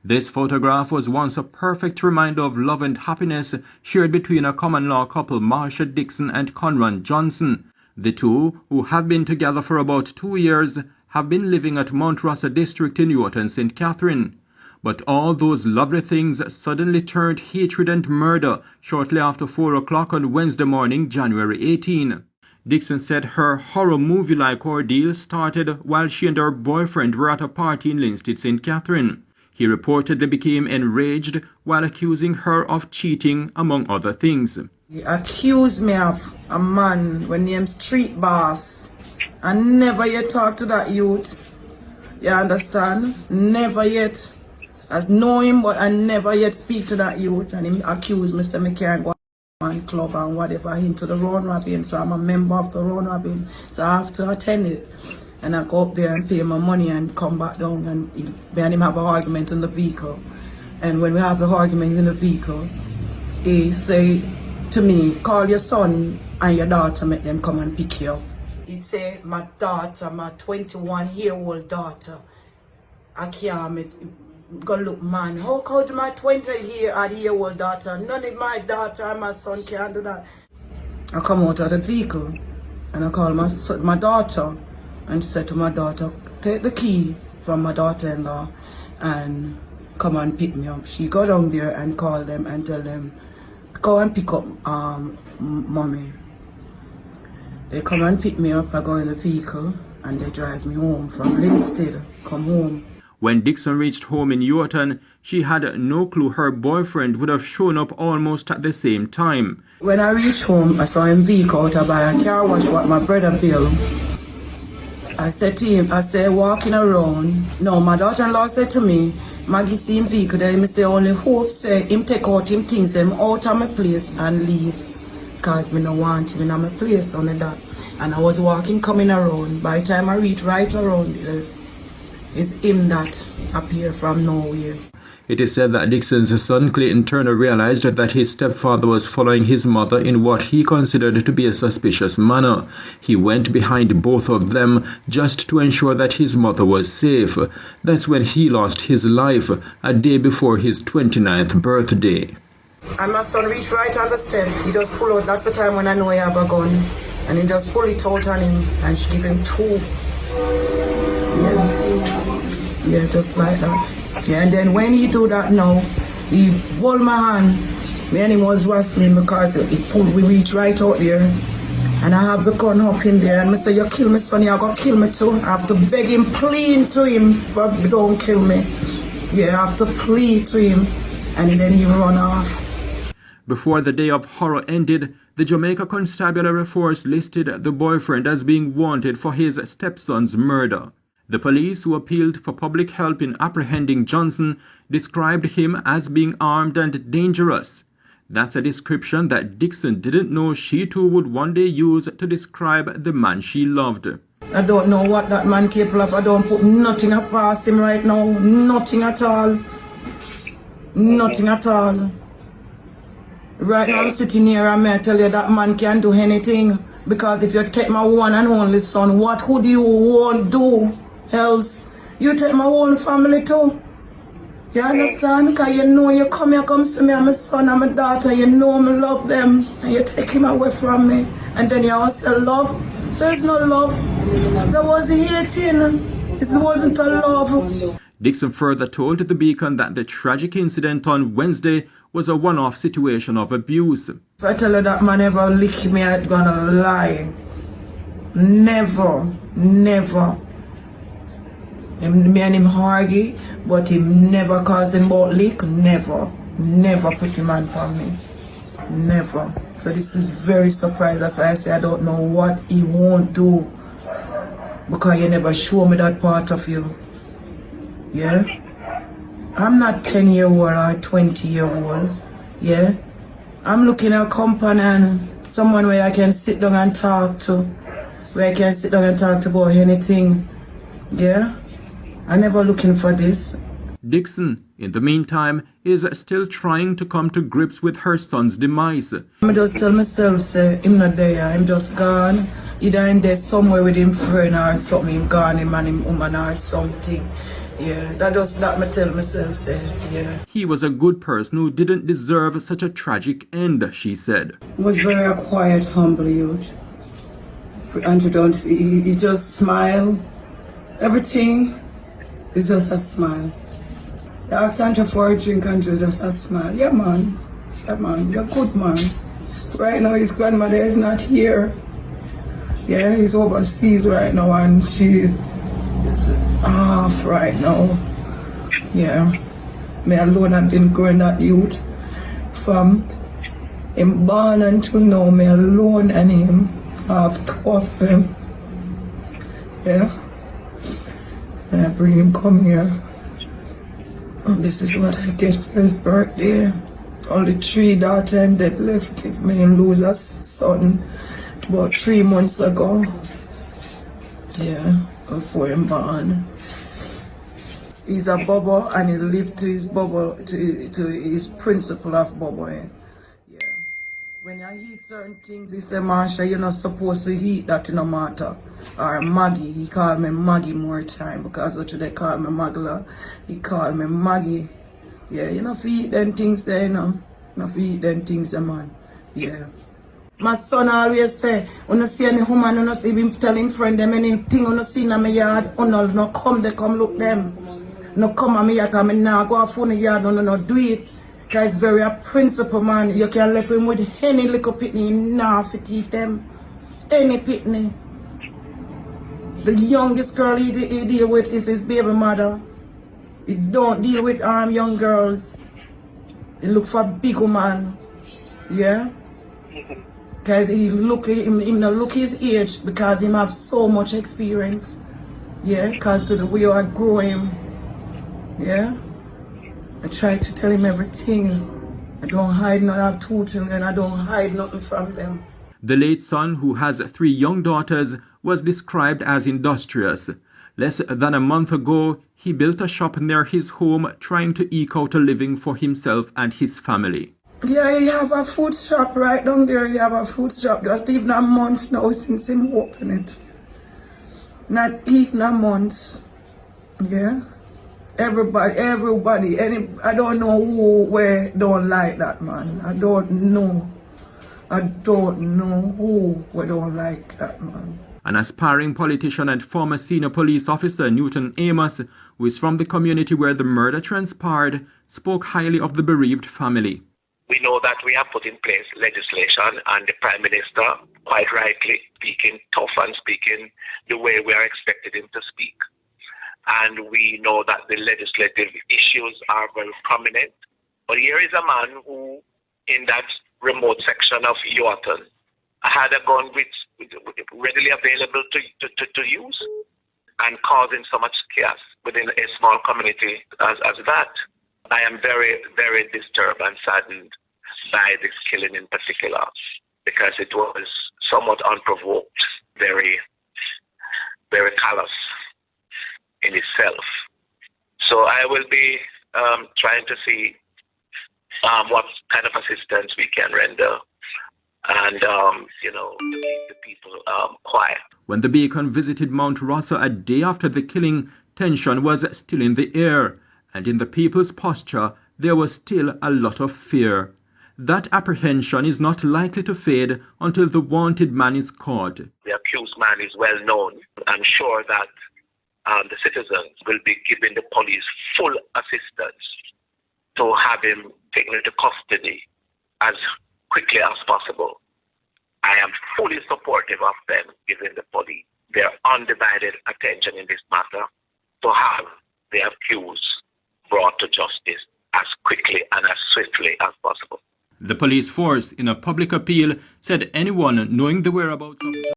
This photograph was once a perfect reminder of love and happiness shared between a common-law couple, Marsha Dixon and Conran Johnson. The two, who have been together for about 2 years, have been living at Mount Rosser District in Yorton, St. Catherine. But all those lovely things suddenly turned hatred and murder shortly after 4 o'clock on Wednesday morning, January 18. Dixon said her horror movie-like ordeal started while she and her boyfriend were at a party in Linstead, St. Catherine. He reportedly became enraged while accusing her of cheating, among other things. He accused me of a man when named Street Boss. I never yet talked to that youth. You understand? Never yet. I know him, but I never yet speak to that youth. And he accused me, say me can't go on club and whatever into the round robin. So I'm a member of the round robin. So I have to attend it. And I go up there and pay my money and come back down, and me and him have an argument in the vehicle. And when we have the argument in the vehicle, he say to me, call your son and your daughter, make them come and pick you up. He'd say, my daughter, my 21-year-old daughter, I can't go look, man, how could my 20-year-old daughter, none of my daughter and my son can do that. I come out of the vehicle and I call my daughter and said to my daughter, take the key from my daughter-in-law and come and pick me up. She go down there and call them and tell them, go and pick up mommy. They come and pick me up, I go in the vehicle and they drive me home from Linstead, come home. When Dixon reached home in Yorton, she had no clue her boyfriend would have shown up almost at the same time. When I reached home, I saw him vehicle out to buy a car wash what my brother built. I said to him, I said, walking around. No, my daughter-in-law said to me, Maggie see him vehicle there, I say, only hope say him take out him things him out of my place and leave. Because me no want him in my place, only that. And I was walking, coming around. By the time I reach right around there, it's him that appeared from nowhere. It is said that Dixon's son Clayton Turner realized that his stepfather was following his mother in what he considered to be a suspicious manner. He went behind both of them just to ensure that his mother was safe. That's when he lost his life, a day before his 29th birthday. And my son reached right on the step. He just pull out. That's the time when I know he have a gun. And he just pull it out on him and she give him 2. Yeah, just like that. Yeah, and then when he do that now, he hold my hand. Me and him was wrestling because we reach right out there. And I have the gun up in there. And I say, you kill me, son, you're going to kill me too. I have to beg him, plead to him for don't kill me. Yeah, I have to plead to him. And then he run off. Before the day of horror ended, the Jamaica Constabulary Force listed the boyfriend as being wanted for his stepson's murder. The police, who appealed for public help in apprehending Johnson, described him as being armed and dangerous. That's a description that Dixon didn't know she too would one day use to describe the man she loved. I don't know what that man capable of. I don't put nothing past him right now. Nothing at all. Nothing at all. Right now I'm sitting here and I tell you that man can do anything. Because if you take my one and only son, what could you want do else? You take my whole family too. You understand? Because you know you come here, come to me and my son and my daughter, you know me love them. And you take him away from me. And then you also love. There's no love. There was hating. It wasn't a love. Dixon further told the Beacon that the tragic incident on Wednesday was a one-off situation of abuse. If I tell you that man ever lick me, I'm gonna lie. Never, never. Me and him argue, but him never cause him about lick. Never, never put him on for me. Never. So this is very surprising. That's why I say I don't know what he won't do. Because you never show me that part of you. Yeah? I'm not 10-year-old or 20-year-old. Yeah? I'm looking at a company and someone where I can sit down and talk to. Where I can sit down and talk to about anything. Yeah? I'm never looking for this. Dixon, in the meantime, is still trying to come to grips with her son's demise. I just tell myself, say, him not there, I'm just gone. Either I'm there somewhere with him friend or something, him gone, him and him woman or something. Yeah, that me tell myself, say, yeah. He was a good person who didn't deserve such a tragic end, she said. He was very a quiet, humble youth. And he just smile. Everything is just a smile. You ask Andrew for a drink and just a smile. Yeah, man. Yeah, man. You're good, man. Right now, his grandmother is not here. Yeah, he's overseas right now and she's off right now. Yeah. Me alone have been growing that youth. From him born until now, me alone and him have two of them. Yeah. And I bring him come here. And this is what I get for his birthday. Only 3 daughters and that left. Give me and lose a son about 3 months ago. Yeah, before him born. He's a bubble and he lived to his bubble, to his principle of bubble. Yeah. When you eat certain things, he say, Marsha, you're not supposed to eat that, no matter. Or Maggie, he called me Maggie more time because what they call me Magla. He called me Maggie. Yeah, you know, if you eat them things there, you know. If you eat them things there, man. Yeah. My son always say, when you see any woman, when you see him tell him friend them anything, when you see in my yard, no come, they come look them. No come at me yard, because I now go off on the yard, no do it. Because very a principle, man. You can left him with any little pitney, now to teach them. Any pitney. The youngest girl he deal with is his baby mother. He don't deal with young girls. He look for a big woman. Yeah? Because he look not look his age because he have so much experience. Yeah, because to the way I grow him. Yeah. I try to tell him everything. I don't hide nothing. I have 2 children. I don't hide nothing from them. The late son, who has 3 young daughters, was described as industrious. Less than a month ago, he built a shop near his home, trying to eke out a living for himself and his family. Yeah, he have a food shop right down there. He have a food shop. Not even a month now since him open it. Not even a month. Yeah. Everybody, I don't know where don't like that, man. I don't know who don't like that, man. An aspiring politician and former senior police officer Newton Amos, who is from the community where the murder transpired, spoke highly of the bereaved family. We know that we have put in place legislation and the Prime Minister, quite rightly, speaking tough and speaking the way we are expected him to speak. And we know that the legislative issues are very prominent. But here is a man who, in that remote section of Yorton, had a gun which readily available to use and causing so much chaos within a small community as that. I am very, very disturbed and saddened by this killing in particular because it was somewhat unprovoked, very, very callous in itself. So I will be trying to see what kind of assistance we can render and, to keep the people quiet. When the Beacon visited Mount Rossa a day after the killing, tension was still in the air, and in the people's posture, there was still a lot of fear. That apprehension is not likely to fade until the wanted man is caught. The accused man is well known. I'm sure that the citizens will be giving the police full assistance to have him taken into custody as quickly as possible. I am fully supportive of them giving the police their undivided attention in this matter to have the accused brought to justice as quickly and as swiftly as possible. The police force, in a public appeal, said anyone knowing the whereabouts of